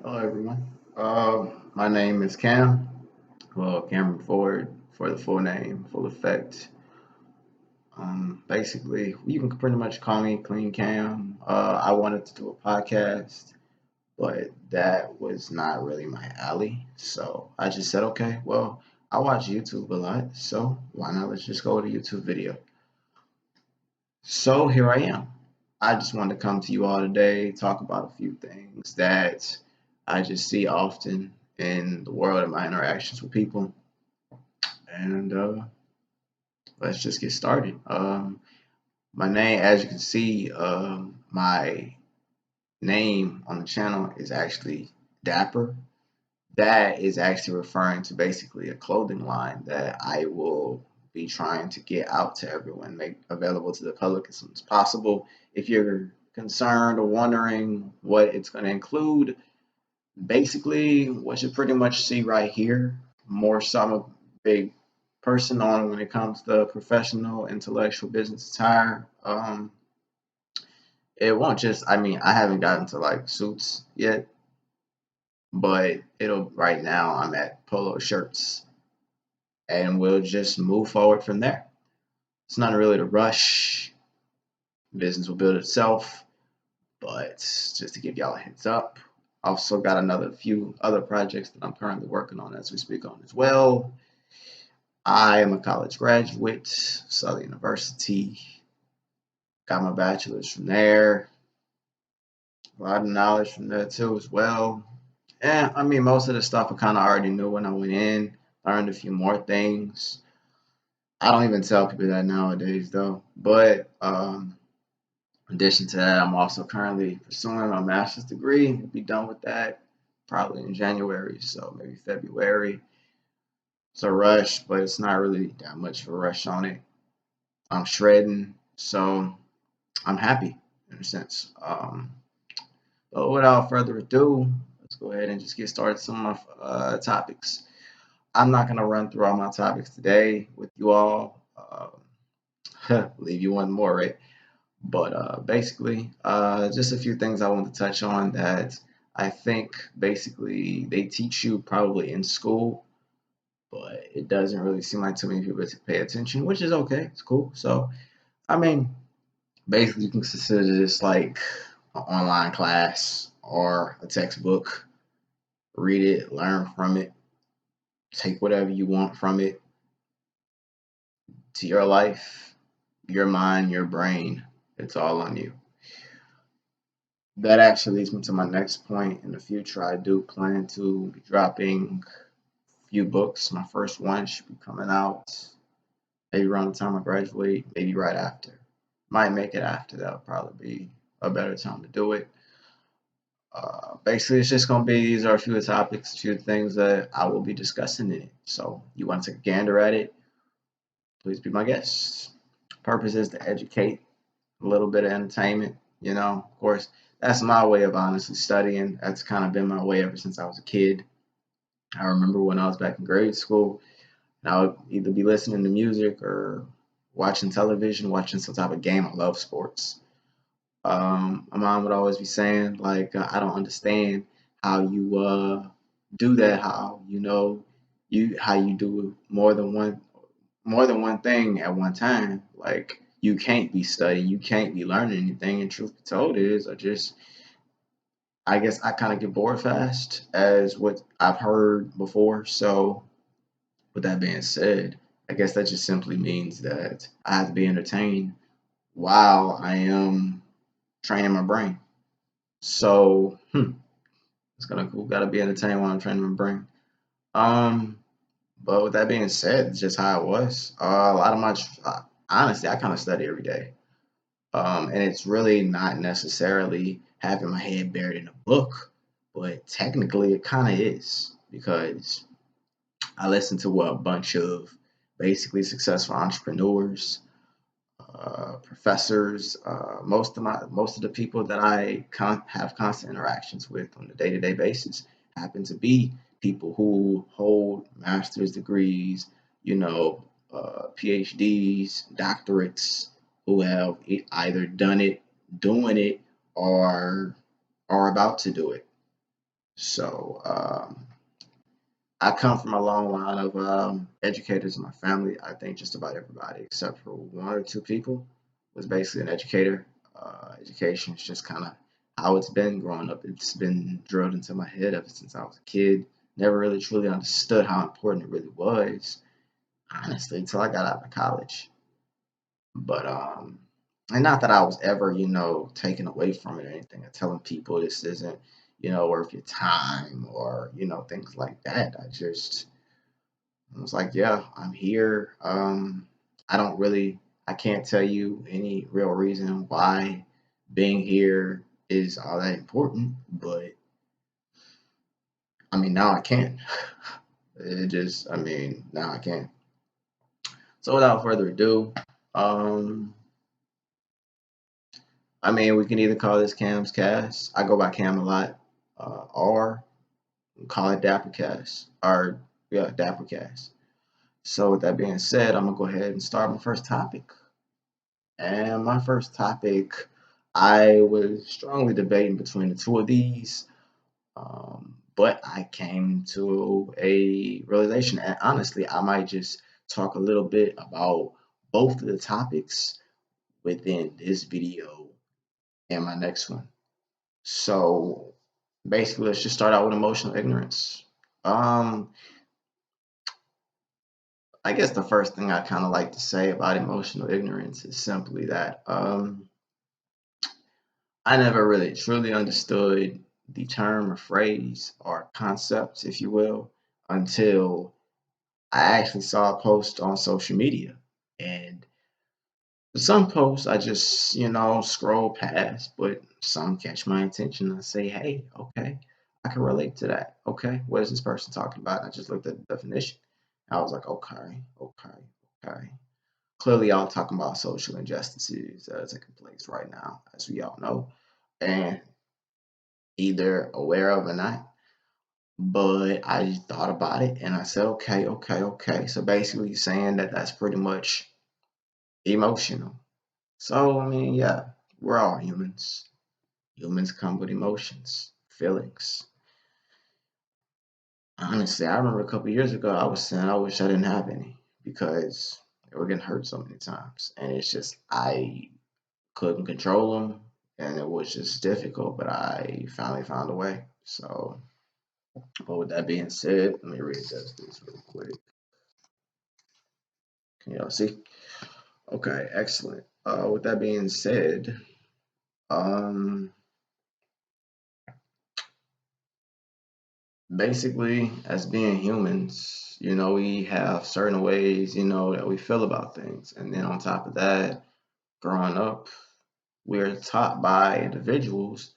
Hello, everyone. My name is Cam. Well, Cameron Ford for the full name, full effect. Basically, you can pretty much call me Clean Cam. I wanted to do a podcast, but that was not really my alley. So I just said, okay, well, I watch YouTube a lot, so why not? Let's just go with a YouTube video. So here I am. I just wanted to come to you all today, talk about a few things that I just see often in the world of my interactions with people. And let's just get started. My name, as you can see, my name on the channel is actually Daper. That is actually referring to basically a clothing line that I will be trying to get out to everyone, make available to the public as soon as possible. If you're concerned or wondering what it's going to include, basically what you pretty much see right here, more so I'm a big person on when it comes to professional, intellectual business attire. It won't just, I mean, I haven't gotten to like suits yet, but it'll right now I'm at polo shirts and we'll just move forward from there. It's not really to rush. Business will build itself, but just to give y'all a heads up, I've also got another few other projects that I'm currently working on as we speak on as well. I am a college graduate, Southern University. Got my bachelor's from there. A lot of knowledge from there too as well. And I mean, most of the stuff I kind of already knew when I went in. Learned a few more things. I don't even tell people that nowadays though. But in addition to that, I'm also currently pursuing my master's degree. We'll be done with that probably in January, so maybe February. It's a rush, but it's not really that much of a rush on it. I'm shredding, so I'm happy in a sense. But without further ado, let's go ahead and just get started with some of my topics. I'm not going to run through all my topics today with you all. Leave you one more, right? But basically, just a few things I want to touch on that I think basically they teach you probably in school, but it doesn't really seem like too many people pay attention, which is okay. It's cool. So, I mean, basically, you can consider this like an online class or a textbook. Read it, learn from it, take whatever you want from it to your life, your mind, your brain. It's all on you. That actually leads me to my next point. In the future, I do plan to be dropping a few books. My first one should be coming out maybe around the time I graduate, maybe right after. Might make it after. That'll probably be a better time to do it. Basically, it's just going to be these are a few topics, a few things that I will be discussing in it. So, you want to take a gander at it? Please be my guest. Purpose is to educate, a little bit of entertainment. Of course, that's my way of honestly studying. That's kind of been my way ever since I was a kid. I remember when I was back in grade school, and I would either be listening to music or watching television, watching some type of game. I love sports. My mom would always be saying, like, I don't understand how you do that. How how you do more than one thing at one time. Like you can't be studying, you can't be learning anything. And truth be told, is I guess I kind of get bored fast, as what I've heard before. So with that being said, I guess that just simply means that I have to be entertained while I am training my brain. So it's gonna cool. Got to be entertained while I'm training my brain. Um, but with that being said, it's just how it was. A lot of honestly, I kind of study every day. And it's really not necessarily having my head buried in a book, but technically it kind of is because I listen to what a bunch of basically successful entrepreneurs, professors, most of the people that I have constant interactions with on a day-to-day basis happen to be people who hold master's degrees, PhDs, doctorates, who have either done it, doing it, or are about to do it. So I come from a long line of educators in my family. I think just about everybody, except for one or two people, was basically an educator. Education is just kind of how it's been growing up. It's been drilled into my head ever since I was a kid. Never really truly understood how important it really was, honestly, until I got out of college. But and not that I was ever, taken away from it or anything, or telling people this isn't, worth your time or, things like that. I was like, yeah, I'm here. I don't really, I can't tell you any real reason why being here is all that important, but I mean, now I can. Now I can. So without further ado, um, we can either call this Cam's Cast. I go by Cam a lot, or call it Daper Cast, or yeah, Daper Cast. So with that being said, I'm gonna go ahead and start my first topic. And my first topic, I was strongly debating between the two of these, but I came to a realization. And honestly, I might just talk a little bit about both of the topics within this video and my next one. So basically, let's just start out with emotional ignorance. Um, I guess the first thing I kind of like to say about emotional ignorance is simply that I never really truly understood the term or phrase or concept, if you will, until I actually saw a post on social media. And some posts I just, scroll past, but some catch my attention. I say, hey, okay, I can relate to that. Okay, what is this person talking about? I just looked at the definition. I was like, okay, okay, okay. Clearly, y'all talking about social injustices that are taking place right now, as we all know. And either aware of or not. But I thought about it and I said, okay, okay, okay. So basically, saying that that's pretty much emotional. So, yeah, we're all humans. Humans come with emotions, feelings. Honestly, I remember a couple years ago, I was saying I wish I didn't have any because they were getting hurt so many times. And it's just, I couldn't control them and it was just difficult, but I finally found a way. So, but with that being said, let me readjust this real quick. Can y'all see? Okay, excellent. With that being said, um, basically, as being humans, we have certain ways, that we feel about things. And then on top of that, growing up, we're taught by individuals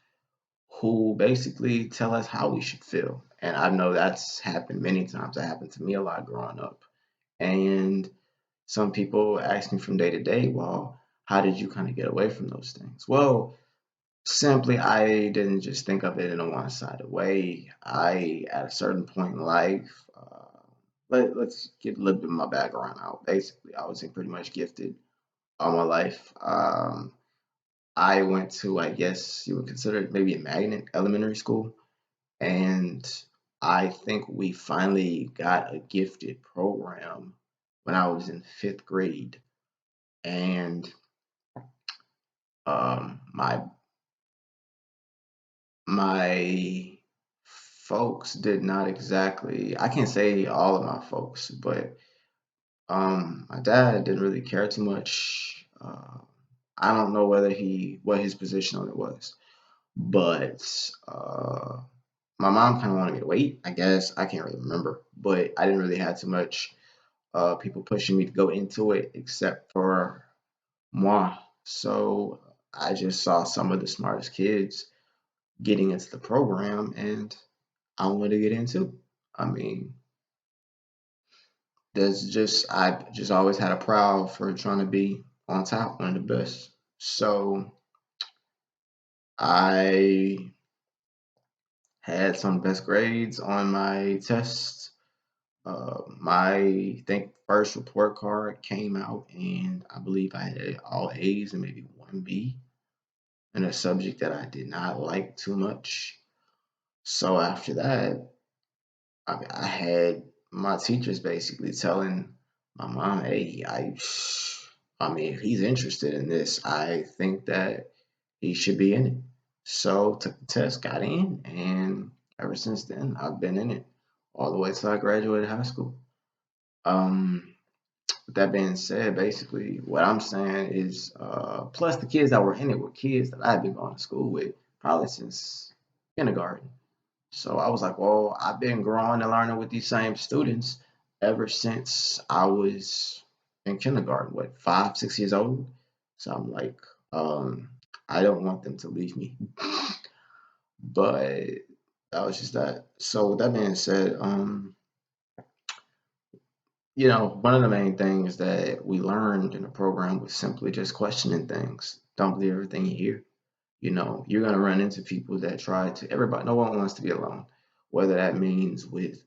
who basically tell us how we should feel. And I know that's happened many times. That happened to me a lot growing up. And some people ask me from day to day, well, how did you kind of get away from those things? Well, simply, I didn't just think of it in a one-sided way. At a certain point in life, let's get a little bit of my background out. Basically, I was pretty much gifted all my life. I went to, I guess you would consider it maybe a magnet elementary school, and I think we finally got a gifted program when I was in fifth grade, and my my folks did not exactly, I can't say all of my folks, but my dad didn't really care too much. I don't know what his position on it was, but my mom kind of wanted me to wait. I guess I can't really remember, but I didn't really have too much people pushing me to go into it, except for moi. So I just saw some of the smartest kids getting into the program, and I wanted to get into. I mean, I just always had a proud for trying to be on top, one of the best. So I had some best grades on my tests. My think first report card came out, and I believe I had all A's and maybe one B in a subject that I did not like too much. So after that, I had my teachers basically telling my mom, "Hey, I mean, if he's interested in this, I think that he should be in it." So took the test, got in, and ever since then, I've been in it all the way till I graduated high school. Um, with that being said, basically, what I'm saying is, plus the kids that were in it were kids that I've been going to school with probably since kindergarten. So I was like, well, I've been growing and learning with these same students ever since I was in kindergarten, what, 5, 6 years old? So I'm like, um, I don't want them to leave me. But that was just that. So with that being said, one of the main things that we learned in the program was simply just questioning things. Don't believe everything you hear. You're going to run into people that try to, everybody, no one wants to be alone, whether that means with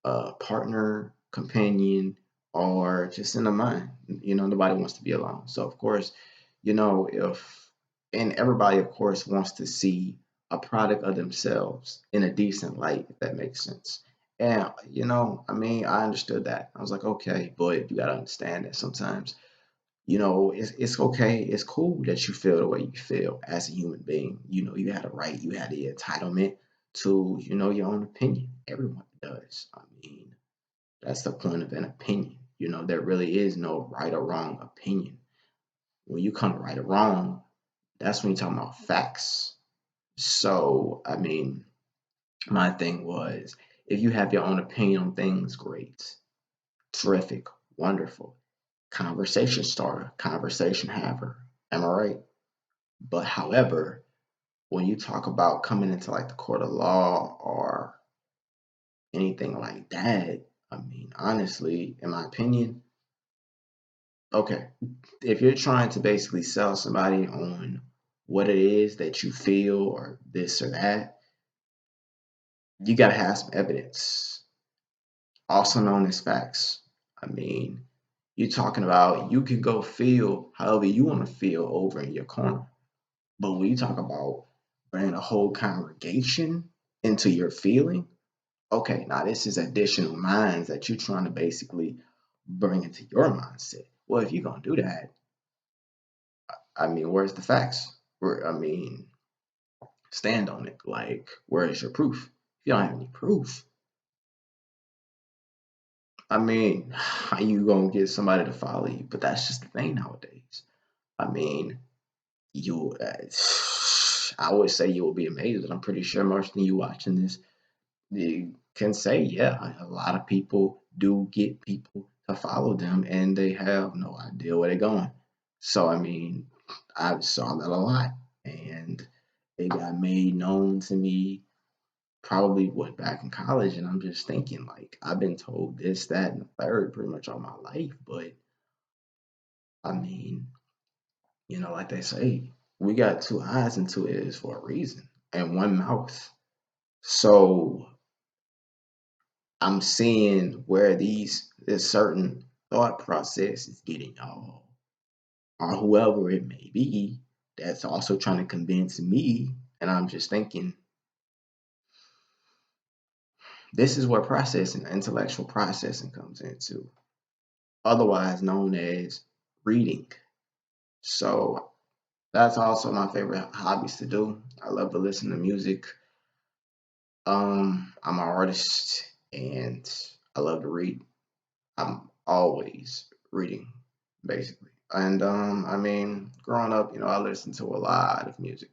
a partner, companion, or just in the mind. Nobody wants to be alone. So, of course, if, and everybody, of course, wants to see a product of themselves in a decent light, if that makes sense. And, I mean, I understood that. I was like, okay, but you got to understand that sometimes it's okay. It's cool that you feel the way you feel as a human being. You had a right, you had the entitlement to, your own opinion. Everyone does. I mean, that's the point of an opinion. There really is no right or wrong opinion. When you come to right or wrong, that's when you're talking about facts. So, I mean, my thing was if you have your own opinion on things, great, terrific, wonderful. Conversation starter, conversation haver. Am I right? But however, when you talk about coming into like the court of law or anything like that, I mean, honestly, in my opinion, okay, if you're trying to basically sell somebody on what it is that you feel or this or that, you got to have some evidence, also known as facts. I mean, you're talking about you can go feel however you want to feel over in your corner. But when you talk about bringing a whole congregation into your feeling, okay, now this is additional minds that you're trying to basically bring into your mindset. Well, if you're gonna do that, I mean, where's the facts? I mean, stand on it. Like, where is your proof? If you don't have any proof, I mean, how you gonna get somebody to follow you? But that's just the thing nowadays. I mean, you, I would say you will be amazed, but I'm pretty sure most of you watching this you can say, yeah, a lot of people do get people to follow them and they have no idea where they're going. So, I mean, I saw that a lot and it got made known to me probably what back in college. And I'm just thinking, like, I've been told this, that, and the third pretty much all my life. But I mean, like they say, we got two eyes and two ears for a reason and one mouth. So, I'm seeing where this certain thought process is getting y'all, or whoever it may be, that's also trying to convince me. And I'm just thinking, this is where processing, intellectual processing comes into, otherwise known as reading. So that's also my favorite hobbies to do. I love to listen to music. I'm an artist and I love to read. I'm always reading, basically. And I mean, growing up, I listened to a lot of music.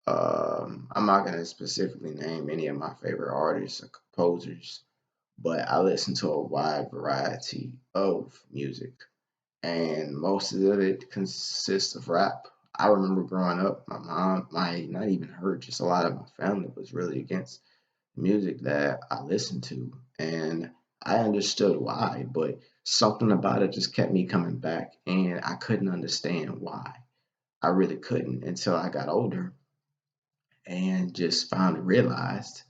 I'm not gonna specifically name any of my favorite artists or composers, but I listen to a wide variety of music, and most of it consists of rap. I remember growing up, my mom, my not even her, just a lot of my family was really against music that I listened to, and I understood why, but something about it just kept me coming back, and I couldn't understand why. I really couldn't until I got older and just finally realized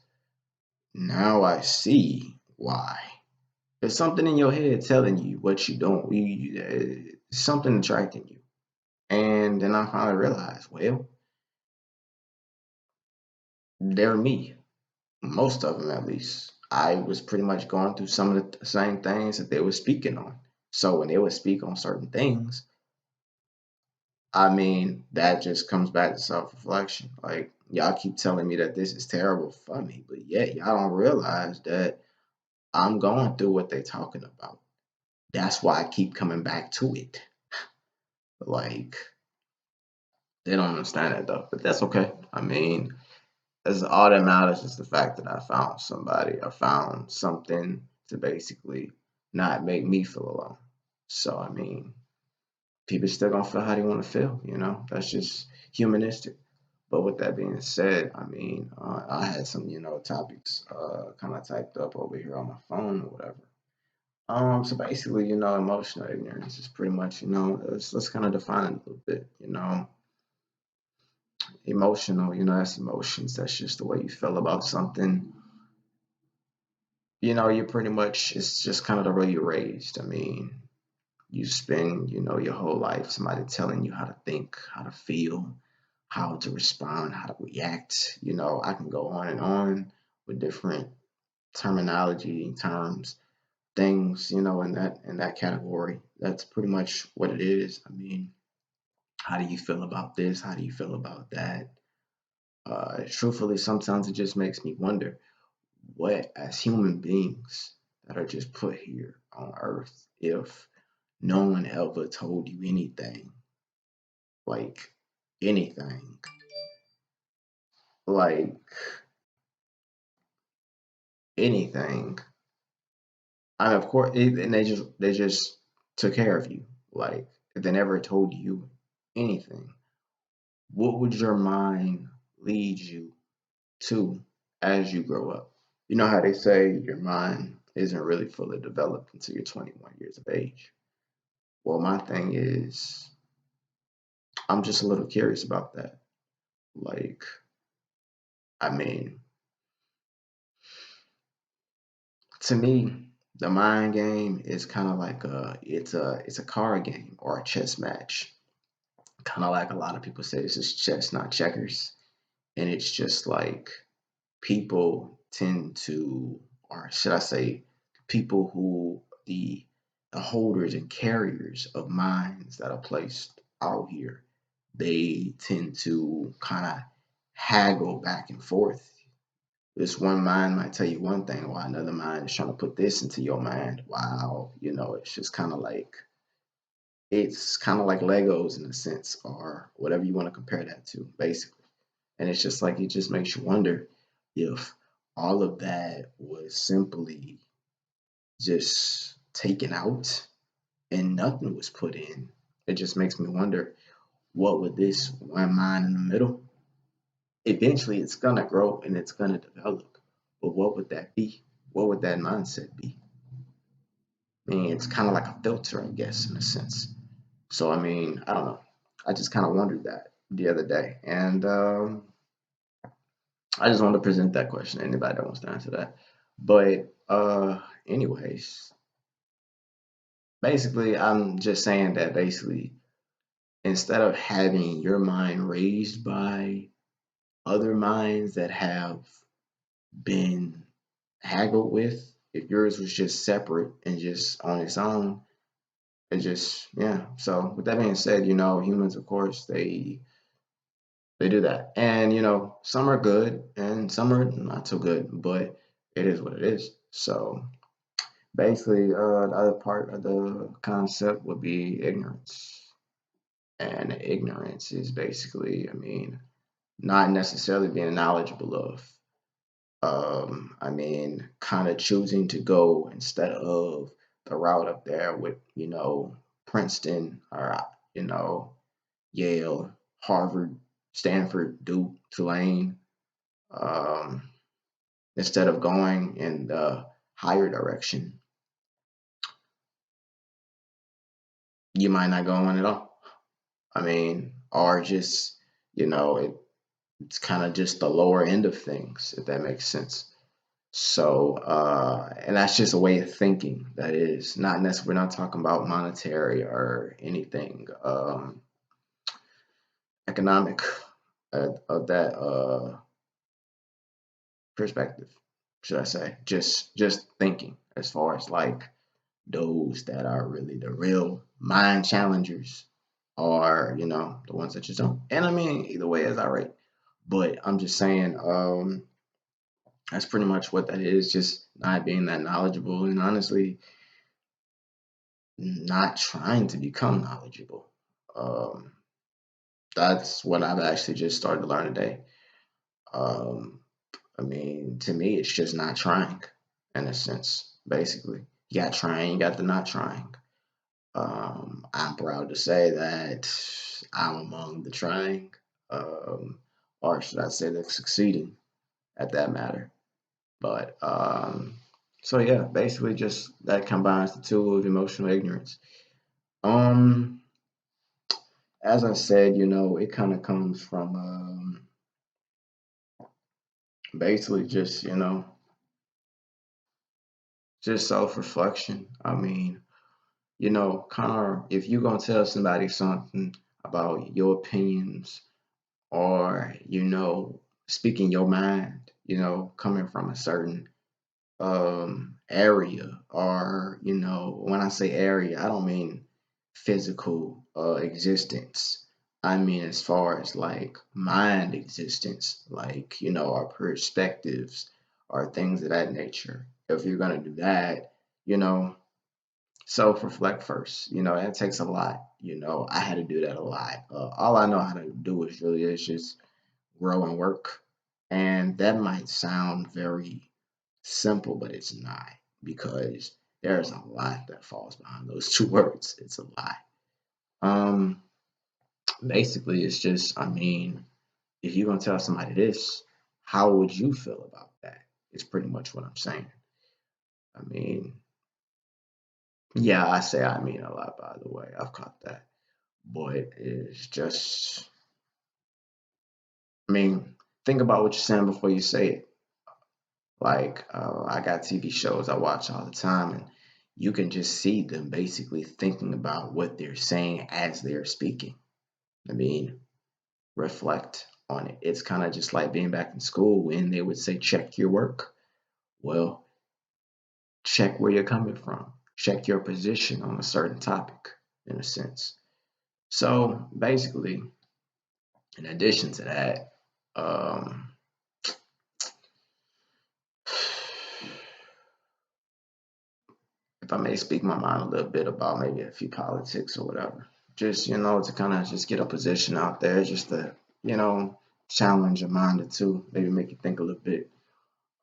now I see why. There's something in your head telling you what you don't, something attracting you. And then I finally realized, well, they're me. most of them at least. I was pretty much going through some of the same things that they were speaking on. So when they would speak on certain things, I mean, that just comes back to self reflection. Like, y'all keep telling me that this is terrible for me, but yet y'all don't realize that I'm going through what they're talking about. That's why I keep coming back to it. Like, they don't understand that though, but that's okay. I mean, that's all that matters is the fact that I found somebody, I found something to basically not make me feel alone. So, I mean, people still gonna feel how they want to feel, you know? That's just humanistic. But with that being said, I mean, I had some, topics kind of typed up over here on my phone or whatever. So basically, emotional ignorance is pretty much, let's kind of define it a little bit, emotional, that's emotions. That's just the way you feel about something. You're pretty much, it's just kind of the way you're raised. I mean, you spend, your whole life somebody telling you how to think, how to feel, how to respond, how to react. I can go on and on with different terminology, terms, things, in that category. That's pretty much what it is. I mean, how do you feel about this? How do you feel about that? Truthfully, sometimes it just makes me wonder what, as human beings that are just put here on Earth, if no one ever told you anything, like anything, like anything. I of course, and they just took care of you. Like if they never told you anything, what would your mind lead you to as you grow up? You know how they say your mind isn't really fully developed until you're 21 years of age. Well, my thing is, I'm just a little curious about that. Like, I mean, to me, the mind game is kind of like it's a card game or a chess match. Kind of like a lot of people say this is chess, not checkers. And it's just like people tend to, or should I say, people who the holders and carriers of minds that are placed out here, they tend to kind of haggle back and forth. This one mind might tell you one thing while another mind is trying to put this into your mind. Wow, it's just kind of like Legos in a sense, or whatever you want to compare that to, basically. And it's just like it just makes you wonder if all of that was simply just taken out and nothing was put in. It just makes me wonder what would this one mind in the middle, eventually it's gonna grow and it's gonna develop. But what would that be? What would that mindset be? I mean, it's kind of like a filter, I guess, in a sense. So, I mean, I don't know. I just kind of wondered that the other day. And I just wanted to present that question to anybody that wants to answer that. But, anyways, basically, I'm just saying that basically, instead of having your mind raised by other minds that have been haggled with, if yours was just separate and just on its own, it just, yeah. So with that being said, humans, of course, they do that, and some are good and some are not so good, but it is what it is. So basically, the other part of the concept would be ignorance, and ignorance is basically, I mean, not necessarily being knowledgeable of. I mean, kind of choosing to go instead of the route up there with, Princeton or, you know, Yale, Harvard, Stanford, Duke, Tulane, um, instead of going in the higher direction, you might not go on at all. I mean, or just, it's kind of just the lower end of things, if that makes sense. So, and that's just a way of thinking. That is not necessarily, we're not talking about monetary or anything economic of that perspective, should I say? Just thinking as far as like those that are really the real mind challengers are, the ones that just don't. And I mean, either way is all right. But I'm just saying, that's pretty much what that is, just not being that knowledgeable and honestly not trying to become knowledgeable. Um, that's what I've actually just started to learn today. Um, I mean, to me, it's just not trying in a sense, basically. You got trying, you got the not trying. I'm proud to say that I'm among the trying, um, or should I say the succeeding at that matter. But so yeah, basically just that combines the two of emotional ignorance. Um, as I said, it kind of comes from basically just just self reflection. I mean, kind of if you're gonna tell somebody something about your opinions or speaking your mind, coming from a certain area, or when I say area I don't mean physical existence. I mean as far as like mind existence, like our perspectives or things of that nature. If you're going to do that, you know self reflect first. That takes a lot. I had to do that a lot. All I know how to do is just grow and work. And that might sound very simple, but it's not, because there's a lot that falls behind those two words. It's a lot. Um, basically, it's just, I mean, if you're gonna tell somebody this, how would you feel about that? It's pretty much what I'm saying. I mean, yeah, I say I mean a lot, by the way. I've caught that. But it's just, I mean, think about what you're saying before you say it. Like, I got TV shows I watch all the time, and you can just see them basically thinking about what they're saying as they're speaking. I mean, reflect on it. It's kind of just like being back in school when they would say, check your work. Well, check where you're coming from, check your position on a certain topic, in a sense. So basically, in addition to that, um, if I may speak my mind a little bit about maybe a few politics or whatever, just to kind of just get a position out there, just to challenge your mind or two, maybe make you think a little bit.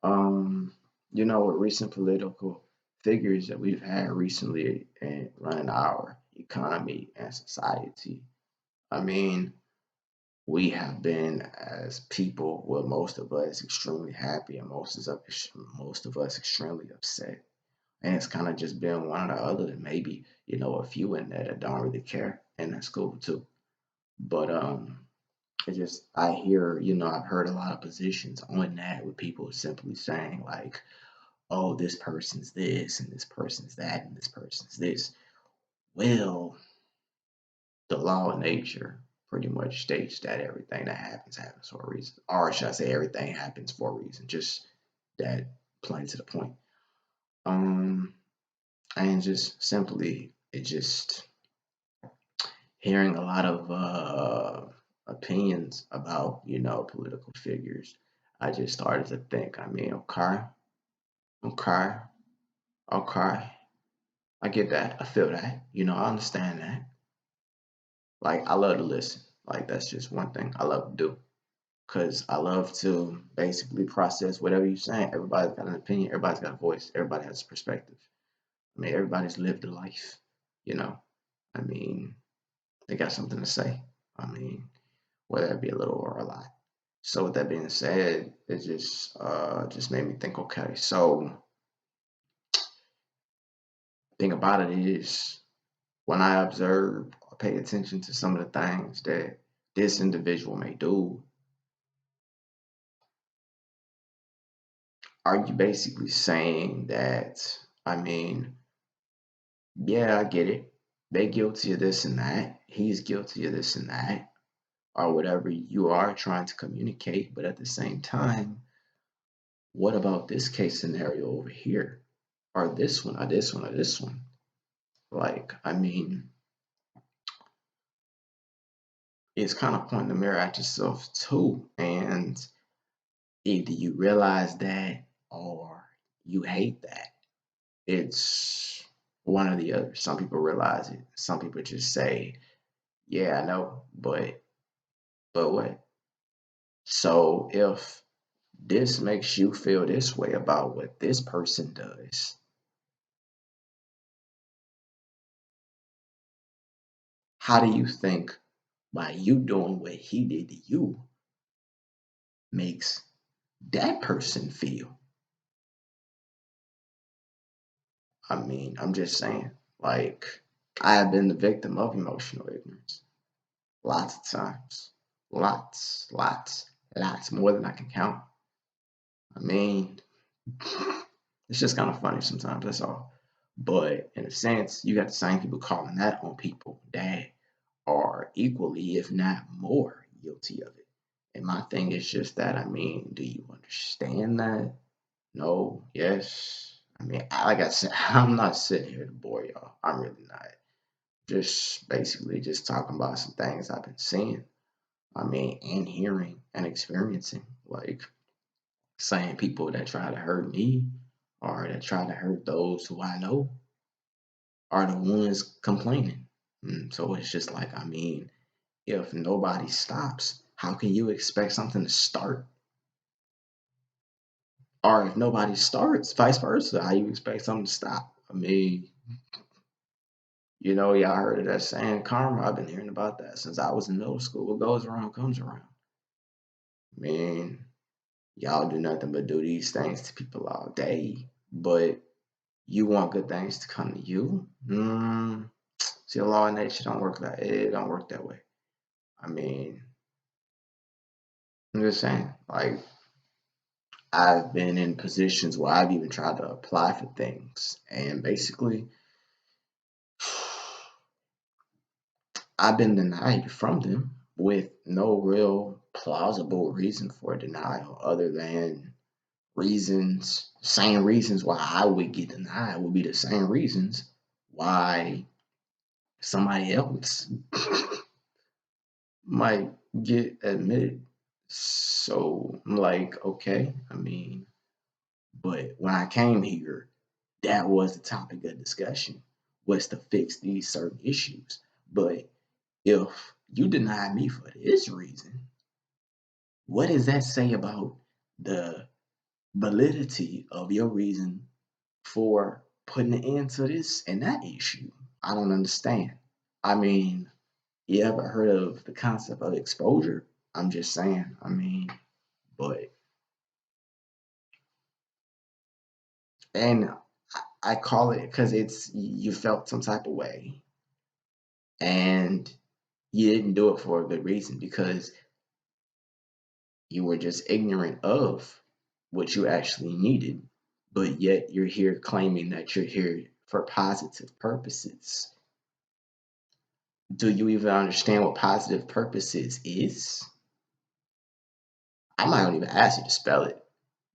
Um, with recent political figures that we've had recently and running our economy and society, I mean, we have been as people, well, most of us extremely happy and most of us extremely upset. And it's kind of just been one or the other, and maybe, a few in there that don't really care, and that's cool too. But it just I hear, I've heard a lot of positions on that with people simply saying like, oh, this person's this and this person's that and this person's this. Well, the law of nature pretty much states that everything that happens for a reason. Or should I say everything happens for a reason? Just that, plain to the point. Um and just simply it just hearing a lot of opinions about political figures, I just started to think. I mean, okay, okay, okay, I get that, I feel that, I understand that. Like, I love to listen. Like, that's just one thing I love to do, because I love to basically process whatever you're saying. Everybody's got an opinion, everybody's got a voice, everybody has a perspective. I mean, everybody's lived a life, you know. I mean, they got something to say. I mean, whether it be a little or a lot. So with that being said, it just made me think. Okay, so thing about it is, when I observe or pay attention to some of the things that this individual may do, are you basically saying that? I mean, yeah, I get it. They guilty of this and that. He's guilty of this and that, or whatever you are trying to communicate. But at the same time, What about this case scenario over here? Or this one, or this one, or this one? Like, I mean, it's kind of pointing the mirror at yourself too. And either you realize that or you hate that. It's one or the other. Some people realize it. Some people just say, yeah, I know, but what? So if this makes you feel this way about what this person does, how do you think by you doing what he did to you makes that person feel? I mean, I'm just saying, like, I have been the victim of emotional ignorance lots of times. Lots, more than I can count. I mean, it's just kind of funny sometimes, that's all. But in a sense, you got the same people calling that on people that are equally, if not more, guilty of it. And my thing is just that, I mean, do you understand that? No, yes. I mean, like I said, I'm not sitting here to bore y'all. I'm really not. Just basically just talking about some things I've been seeing. I mean, and hearing and experiencing. Like saying people that try to hurt me or that try to hurt those who I know are the ones complaining. So it's just like, I mean, if nobody stops, how can you expect something to start? Or if nobody starts, vice versa, how you expect something to stop? I mean, y'all heard of that saying, karma. I've been hearing about that since I was in middle school. What goes around comes around. I mean, y'all do nothing but do these things to people all day, but you want good things to come to you. See, the law of nature don't work that. It don't work that way. I mean, I'm just saying. Like, I've been in positions where I've even tried to apply for things, and basically, I've been denied from them with no real plausible reason for denial other than same reasons why I would get denied would be the same reasons why somebody else might get admitted. So I'm like, okay, I mean, but when I came here, that was the topic of discussion was to fix these certain issues. But if you deny me for this reason, what does that say about the validity of your reason for putting an end to this and that issue? I don't understand. I mean, you ever heard of the concept of exposure? I'm just saying. I mean, but and I call it because it's you felt some type of way and you didn't do it for a good reason because you were just ignorant of what you actually needed, but yet you're here claiming that you're here for positive purposes. Do you even understand what positive purposes is? I might not even ask you to spell it,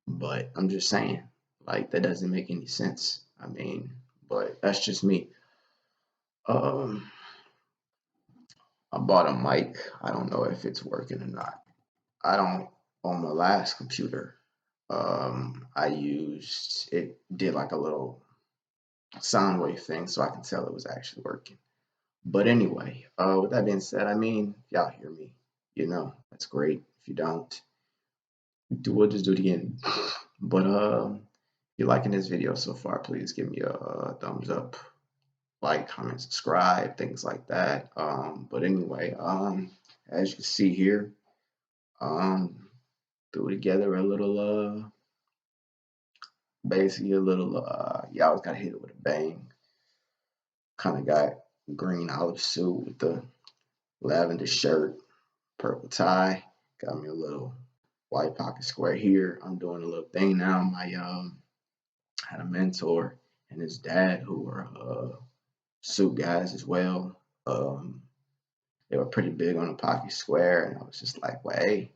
but I'm just saying, like that doesn't make any sense. I mean, but that's just me. Um, I bought a mic. I don't know if it's working or not. I don't on my last computer. I used it did like a little sound wave thing, so I can tell it was actually working. But anyway, with that being said, I mean, y'all hear me, that's great. If you don't, we'll just do it again. But if you're liking this video so far, please give me a thumbs up, like, comment, subscribe, things like that. But anyway, as you can see here, um, threw together a little, basically a little, you always gotta hit it with a bang. Kind of got green olive suit with the lavender shirt, purple tie. Got me a little white pocket square here. I'm doing a little thing now. My had a mentor and his dad who were suit guys as well. They were pretty big on the pocket square, and I was just like, well, hey,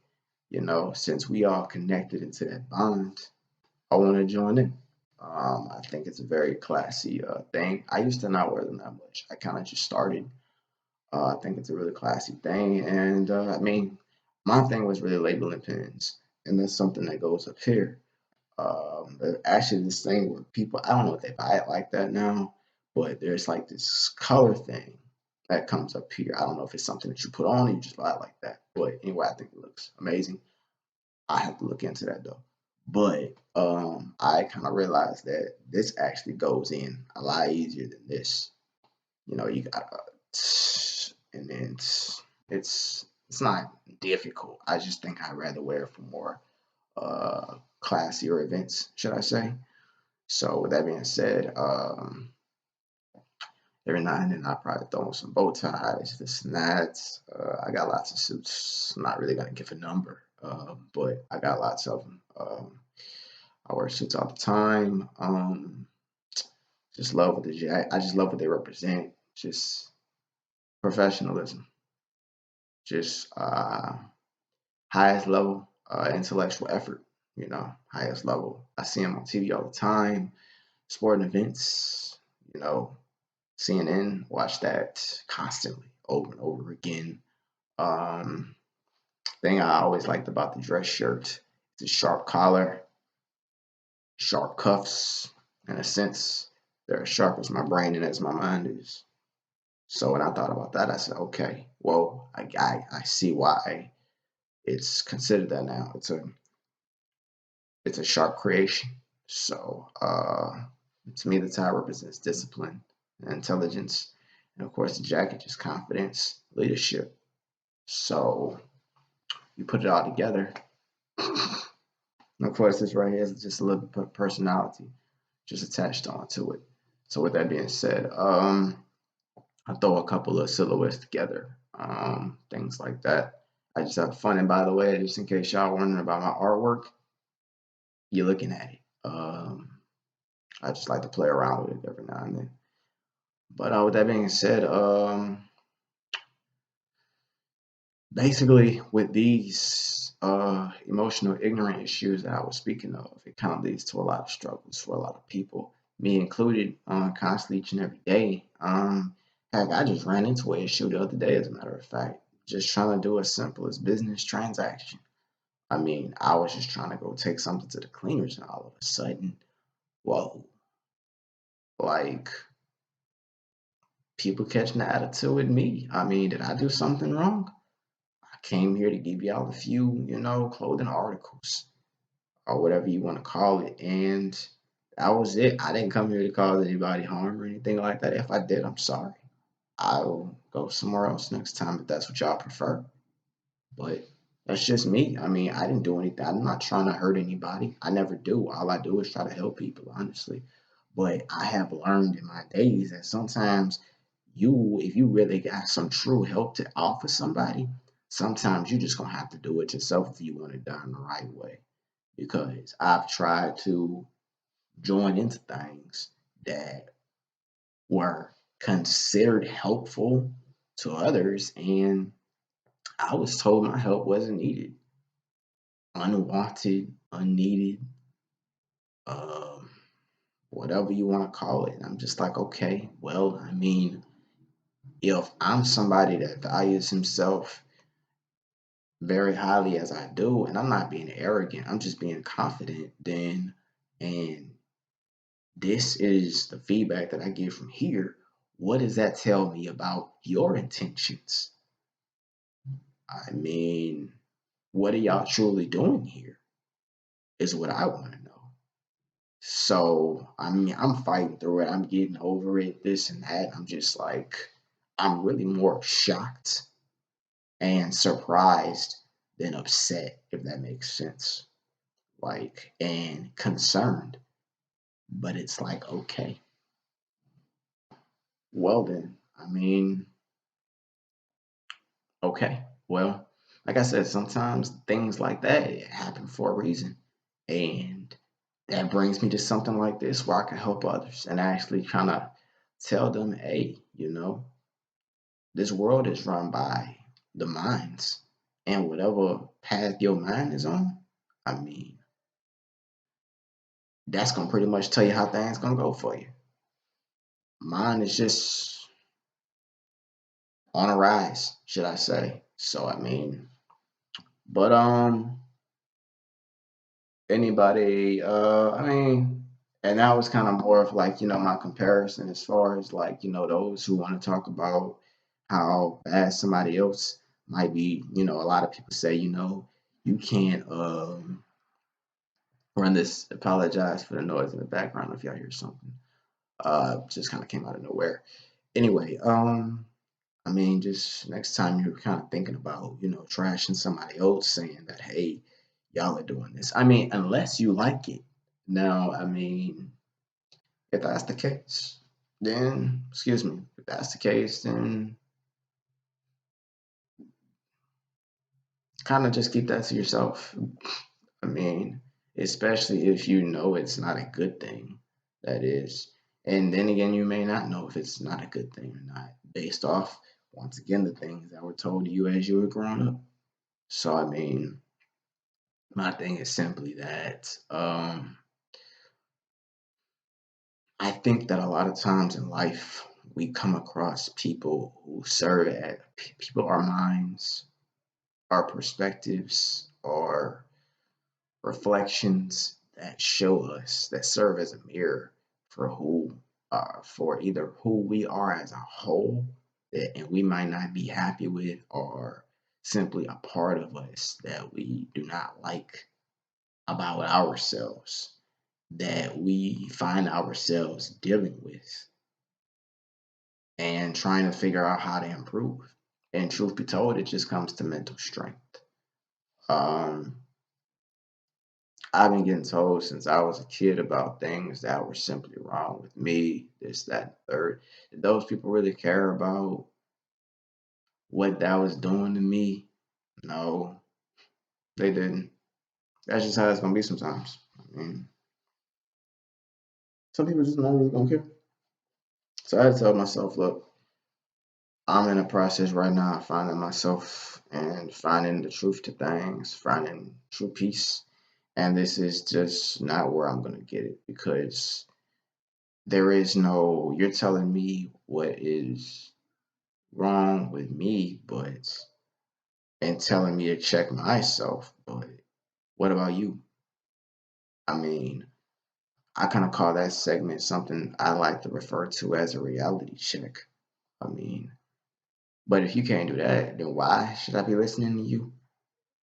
since we all connected into that bond, I want to join in. I think it's a very classy thing. I used to not wear them that much. I kind of just started. I think it's a really classy thing, and I mean, my thing was really labeling pins, and that's something that goes up here. Actually, this thing where people, I don't know if they buy it like that now, but there's like this color thing that comes up here. I don't know if it's something that you put on or you just buy it like that. But anyway, I think it looks amazing. I have to look into that though. But I kind of realized that this actually goes in a lot easier than this. You know, you got and then it's not difficult. I just think I'd rather wear it for more classier events, should I say? So with that being said, every now and then I probably throw on some bow ties, this and that. I got lots of suits. I'm not really gonna give a number, but I got lots of them. I wear suits all the time. Just love what I just love what they represent. Just professionalism. Just highest level intellectual effort. You know, highest level. I see them on TV all the time. Sporting events. You know, CNN. Watch that constantly, over and over again. Um, Thing I always liked about the dress shirt. It's a sharp collar, sharp cuffs. In a sense, they're as sharp as my brain and as my mind is. So when I thought about that, I said, okay, well, I see why it's considered that now. It's a sharp creation. So to me, the tie represents discipline and intelligence, and of course, the jacket just confidence, leadership. So you put it all together. And of course, this right here is just a little bit of personality just attached onto it. So with that being said, I throw a couple of silhouettes together, things like that. I just have fun. And by the way, just in case y'all wondering about my artwork, you're looking at it. I just like to play around with it every now and then. But with that being said, basically with these emotional ignorant issues that I was speaking of, it kind of leads to a lot of struggles for a lot of people, me included, constantly each and every day. Heck, I just ran into an issue the other day, as a matter of fact, just trying to do a simple as business transaction. I mean, I was just trying to go take something to the cleaners, and all of a sudden, whoa, like people catching the attitude with me. I mean, did I do something wrong? I came here to give y'all a few, clothing articles or whatever you want to call it. And that was it. I didn't come here to cause anybody harm or anything like that. If I did, I'm sorry. I'll go somewhere else next time if that's what y'all prefer. But that's just me. I mean, I didn't do anything. I'm not trying to hurt anybody. I never do. All I do is try to help people, honestly. But I have learned in my days that sometimes if you really got some true help to offer somebody, sometimes you just gonna have to do it yourself if you want it done the right way. Because I've tried to join into things that were considered helpful to others, and I was told my help wasn't needed, unwanted, unneeded, um, whatever you want to call it. And I'm just like, okay, well, I mean, if I'm somebody that values himself very highly as I do, and I'm not being arrogant, I'm just being confident, then, and this is the feedback that I get from here, what does that tell me about your intentions? I mean, what are y'all truly doing here? Is what I want to know. So, I mean, I'm fighting through it. I'm getting over it, this and that. I'm just like, I'm really more shocked and surprised than upset, if that makes sense. Like, and concerned. But it's like, okay, well then, I mean, okay, well, like I said, sometimes things like that happen for a reason. And that brings me to something like this where I can help others and actually kind of tell them, hey, this world is run by the minds. And whatever path your mind is on, I mean, that's gonna pretty much tell you how things gonna go for you. Mine is just on a rise, should I say. So I mean, but anybody I mean, and that was kind of more of like, my comparison as far as like, those who want to talk about how bad somebody else might be. A lot of people say, you can't run this. Apologize for the noise in the background if y'all hear something. Just kind of came out of nowhere. Anyway, I mean, just next time you're kind of thinking about, trashing somebody else, saying that, hey, y'all are doing this. I mean, unless you like it. Now, I mean, if that's the case, then, excuse me, if that's the case, then kind of just keep that to yourself. I mean, especially if you know it's not a good thing, that is. And then again, you may not know if it's not a good thing or not, based off, once again, the things that were told to you as you were growing up. So, I mean, my thing is simply that I think that a lot of times in life, we come across people who serve as people, our minds, our perspectives, our reflections that show us, that serve as a mirror for for either who we are as a whole, and we might not be happy with, or simply a part of us that we do not like about ourselves, that we find ourselves dealing with and trying to figure out how to improve. And truth be told, it just comes to mental strength. Um, I've been getting told since I was a kid about things that were simply wrong with me, this, that, and the third. Did those people really care about what that was doing to me? No, they didn't. That's just how it's gonna be sometimes. I mean, some people just not really gonna care. So I had to tell myself, look, I'm in a process right now of finding myself and finding the truth to things, finding true peace. And this is just not where I'm gonna get it, because there is no, you're telling me what is wrong with me, but and telling me to check myself, but what about you? I mean, I kind of call that segment something I like to refer to as a reality check. I mean, but if you can't do that, then why should I be listening to you?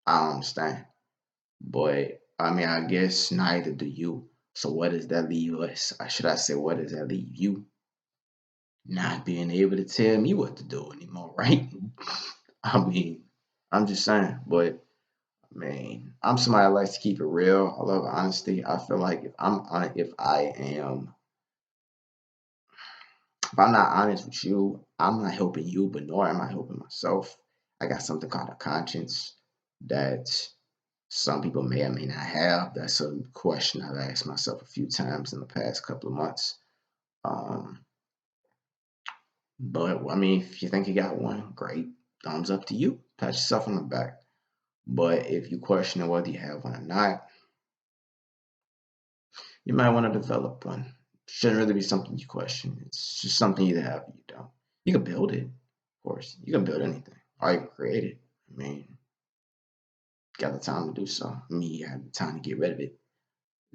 I don't understand. But I mean, I guess neither do you. So what does that leave us? Or should I say, what does that leave you? Not being able to tell me what to do anymore, right? I mean, I'm just saying. But I mean, I'm somebody that likes to keep it real. I love honesty. I feel like if I'm not honest with you, I'm not helping you, but nor am I helping myself. I got something called a conscience that some people may or may not have. That's a question I've asked myself a few times in the past couple of months. Um, but I mean, if you think you got one, great. Thumbs up to you. Pat yourself on the back. But if you question whether you have one or not, you might want to develop one. Shouldn't really be something you question. It's just something you either have or you don't. You can build it, of course. You can build anything, or you can create it. I mean, you got the time to do so. I mean, you have the time to get rid of it.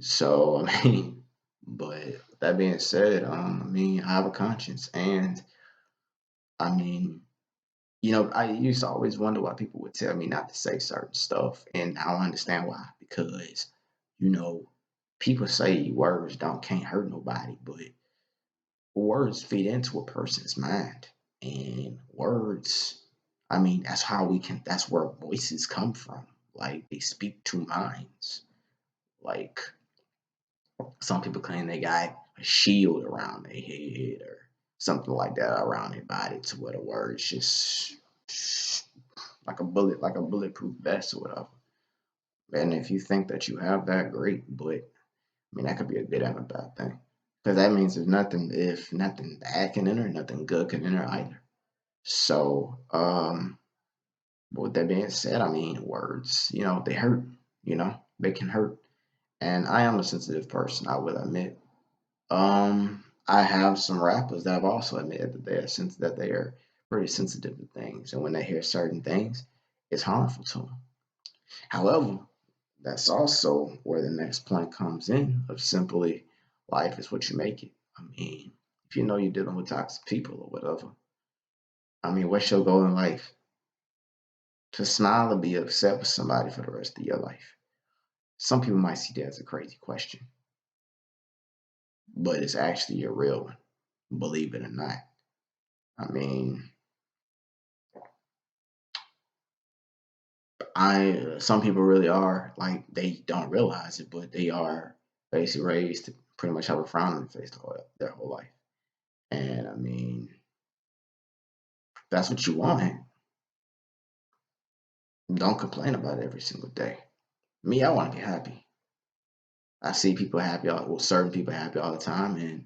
So, I mean, but that being said, I mean, I have a conscience, and I mean, I used to always wonder why people would tell me not to say certain stuff, and now I understand why. Because, you know, people say words don't can't hurt nobody, but words feed into a person's mind, and words, I mean, that's where voices come from. Like, they speak to minds. Like, some people claim they got a shield around their head or something like that around their body, to where the words just like a bullet, like a bulletproof vest or whatever. And if you think that you have that, great. But I mean, that could be a good and a bad thing, because that means if nothing bad can enter, nothing good can enter either. So, but with that being said, I mean, words, they hurt. They can hurt. And I am a sensitive person, I will admit. I have some rappers that have also admitted that they are pretty sensitive to things, and when they hear certain things, it's harmful to them. However, that's also where the next point comes in of simply life is what you make it. I mean, if you know you're dealing with toxic people or whatever, I mean, what's your goal in life? To smile and be upset with somebody for the rest of your life. Some people might see that as a crazy question, but it's actually a real one, believe it or not. I mean, I some people really are like they don't realize it, but they are basically raised to pretty much have a frown on their face their whole life. And I mean, if that's what you want. Don't complain about it every single day. Me, I want to be happy. I see people happy, well, certain people happy all the time, and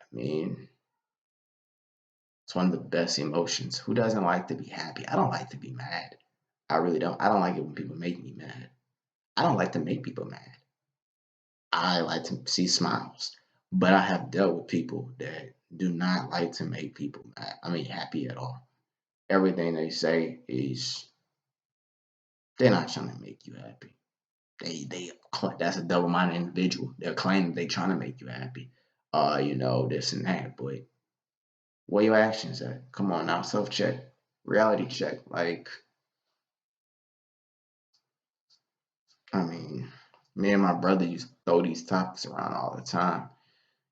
I mean, it's one of the best emotions. Who doesn't like to be happy? I don't like to be mad. I really don't. I don't like it when people make me mad. I don't like to make people mad. I like to see smiles. But I have dealt with people that do not like to make people mad. I mean, happy at all. Everything they say is they're not trying to make you happy. They that's a double-minded individual. They're claiming they trying to make you happy. This and that. But where your actions at? Come on now, self-check, reality check. Like, I mean, me and my brother used to throw these topics around all the time.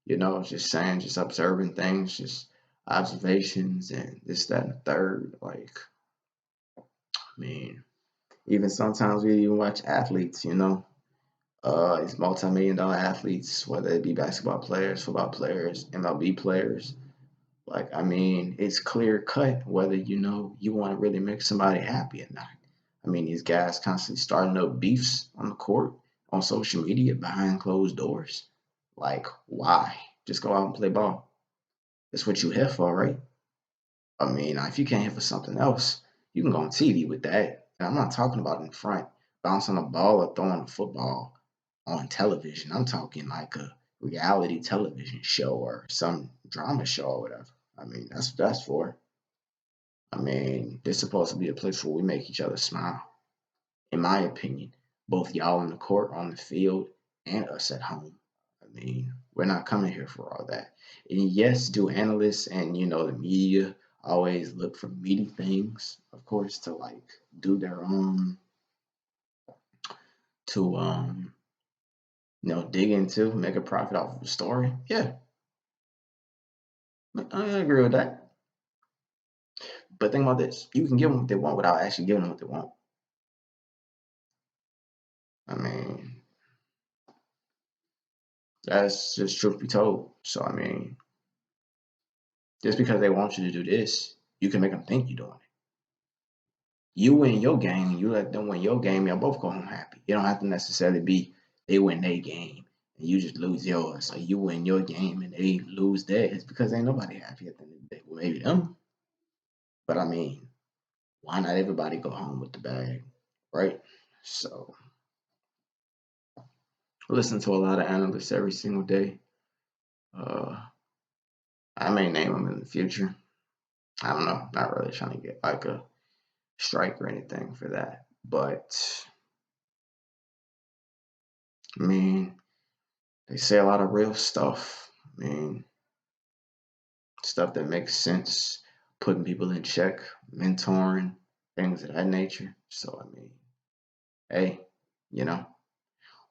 Just saying, just observing things, just observations and this, that, and the third. Like, I mean, even sometimes we even watch athletes, these multi-million dollar athletes, whether it be basketball players, football players, MLB players. Like, I mean, it's clear cut whether you want to really make somebody happy or not. I mean, these guys constantly starting up beefs on the court, on social media, behind closed doors. Like, why? Just go out and play ball. That's what you here for, right? I mean, if you can't hit for something else, you can go on TV with that. And I'm not talking about in front, bouncing a ball or throwing a football on television. I'm talking like a reality television show or some drama show or whatever. I mean, that's what that's for. I mean, this supposed to be a place where we make each other smile. In my opinion, both y'all on the court, on the field, and us at home. I mean, we're not coming here for all that. And yes, do analysts and the media always look for meaty things, of course, to like do their own to dig into, make a profit off of the story. Yeah, I agree with that. But think about this: you can give them what they want without actually giving them what they want. I mean, that's just truth be told. So I mean, just because they want you to do this, you can make them think you're doing it. You win your game, and you let them win your game. Y'all both go home happy. You don't have to necessarily be they win their game and you just lose yours, or you win your game and they lose theirs because ain't nobody happy at the end of the day. Well, maybe them, but I mean, why not everybody go home with the bag, right? So, I listen to a lot of analysts every single day. Uh, I may name them in the future. I don't know. Not really trying to get like a strike or anything for that, but I mean, they say a lot of real stuff. I mean, stuff that makes sense, putting people in check, mentoring, things of that nature. So, I mean, hey, you know,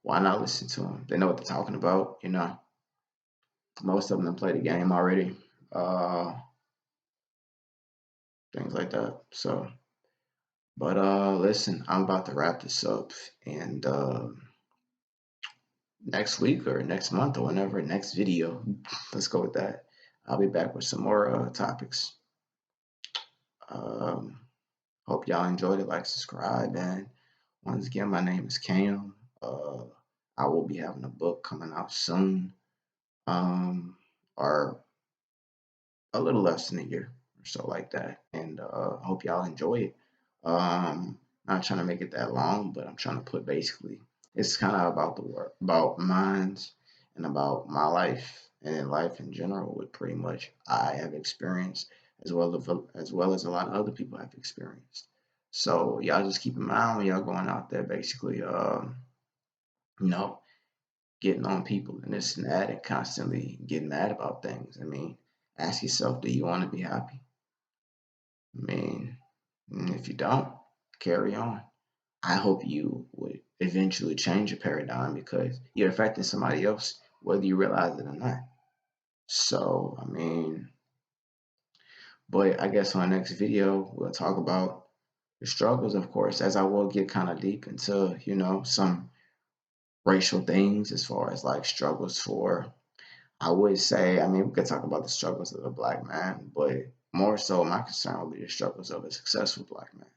why not listen to them? They know what they're talking about. Most of them play the game already, uh, things like that. So, but listen, I'm about to wrap this up, and next week or next month or whenever, next video, let's go with that. I'll be back with some more topics. Um, Hope y'all enjoyed it. Like, subscribe, and once again, my name is Cam. Uh, I will be having a book coming out soon, or a little less than a year or so like that. And I hope y'all enjoy it. Not trying to make it that long, but I'm trying to put basically It's kind of about the work, about minds, and about my life and in life in general. What pretty much I have experienced, as well as a lot of other people have experienced. So y'all just keep in mind when y'all going out there, basically, you know, getting on people and this and that, and constantly getting mad about things. I mean, ask yourself, do you want to be happy? I mean, if you don't, carry on. I hope you would eventually change your paradigm because you're affecting somebody else, whether you realize it or not. So, I mean, but I guess on the next video, we'll talk about the struggles, of course, as I will get kind of deep into, some racial things as far as like struggles for, I would say, I mean, we could talk about the struggles of a black man, but more so, my concern will be the struggles of a successful black man.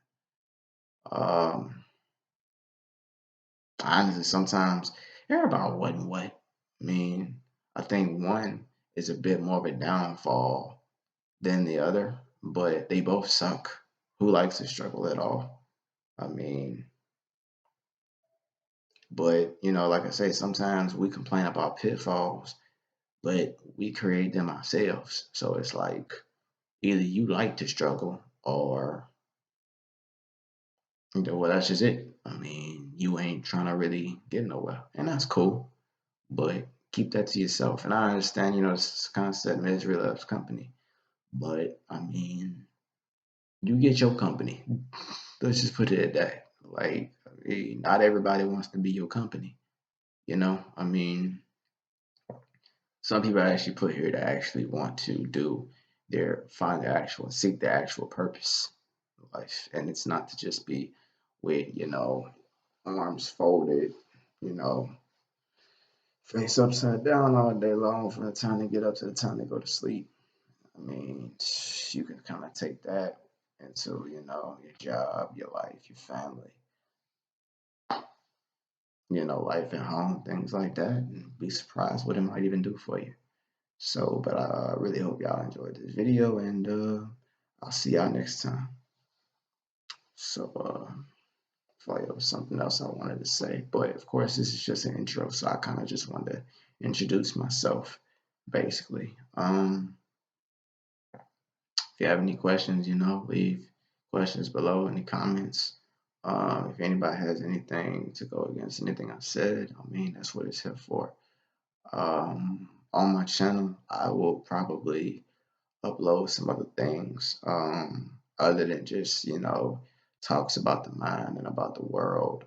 Um, Honestly, sometimes everybody what and what. I mean, I think one is a bit more of a downfall than the other, but they both suck. Who likes to struggle at all? I mean, but like I say, sometimes we complain about pitfalls, but we create them ourselves. So it's like either you like to struggle or well, that's just it. I mean, you ain't trying to really get nowhere, and that's cool. But keep that to yourself. And I understand, this concept misery loves company. But I mean, you get your company. Let's just put it at that. Like, I mean, not everybody wants to be your company. I mean, some people are actually put here to actually want to find their actual, seek their actual purpose in life. And it's not to just be with, arms folded, you know, face upside down all day long from the time they get up to the time they go to sleep. I mean, you can kind of take that into, your job, your life, your family, life at home, things like that, and be surprised what it might even do for you. So, but I really hope y'all enjoyed this video, and I'll see y'all next time. So, there was something else I wanted to say, but of course, this is just an intro, so I kind of just wanted to introduce myself, basically. If you have any questions, leave questions below in the comments. If anybody has anything to go against anything I said, I mean, that's what it's here for. On my channel, I will probably upload some other things other than just, talks about the mind and about the world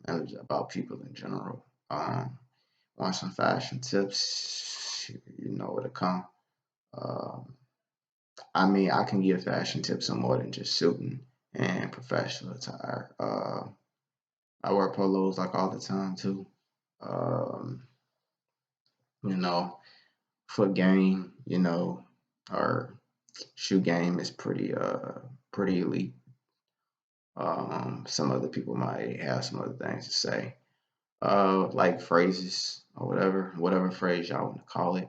and about people in general. Want some fashion tips, you know where to come. Um, I mean, I can give fashion tips on more than just suiting and professional attire. I wear polos like all the time too. Um, you know, foot game, or shoe game is pretty elite. Some other people might have some other things to say. Like phrases or whatever phrase y'all want to call it.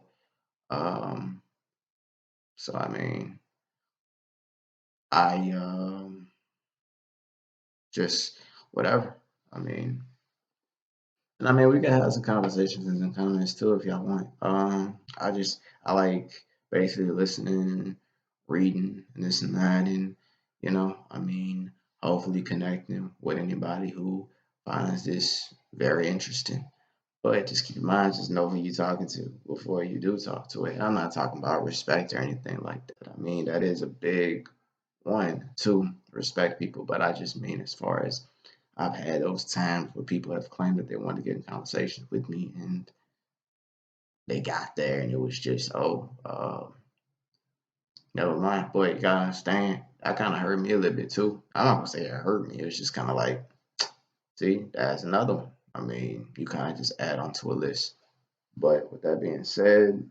Um, so I mean, I just whatever. I mean, and I mean, we can have some conversations and some comments too if y'all want. I like basically listening, reading, and this and that, and I mean, hopefully connecting with anybody who finds this very interesting. But just keep in mind, just know who you're talking to before you do talk to it. And I'm not talking about respect or anything like that. I mean, that is a big one to respect people, but I just mean as far as I've had those times where people have claimed that they wanted to get in conversation with me, and they got there, and it was just, oh, never mind. Boy, you gotta understand, that kind of hurt me a little bit too. I'm not gonna say it hurt me. It was just kind of like, see, that's another one. I mean, you kind of just add onto a list. But with that being said,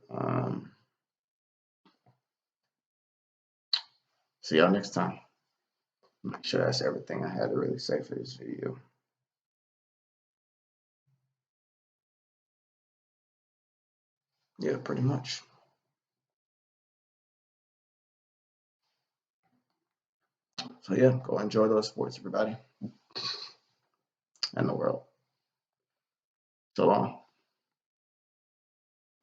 see y'all next time. Make sure that's everything I had to really say for this video. Yeah, pretty much. So yeah, go enjoy those sports, everybody, and the world. So long.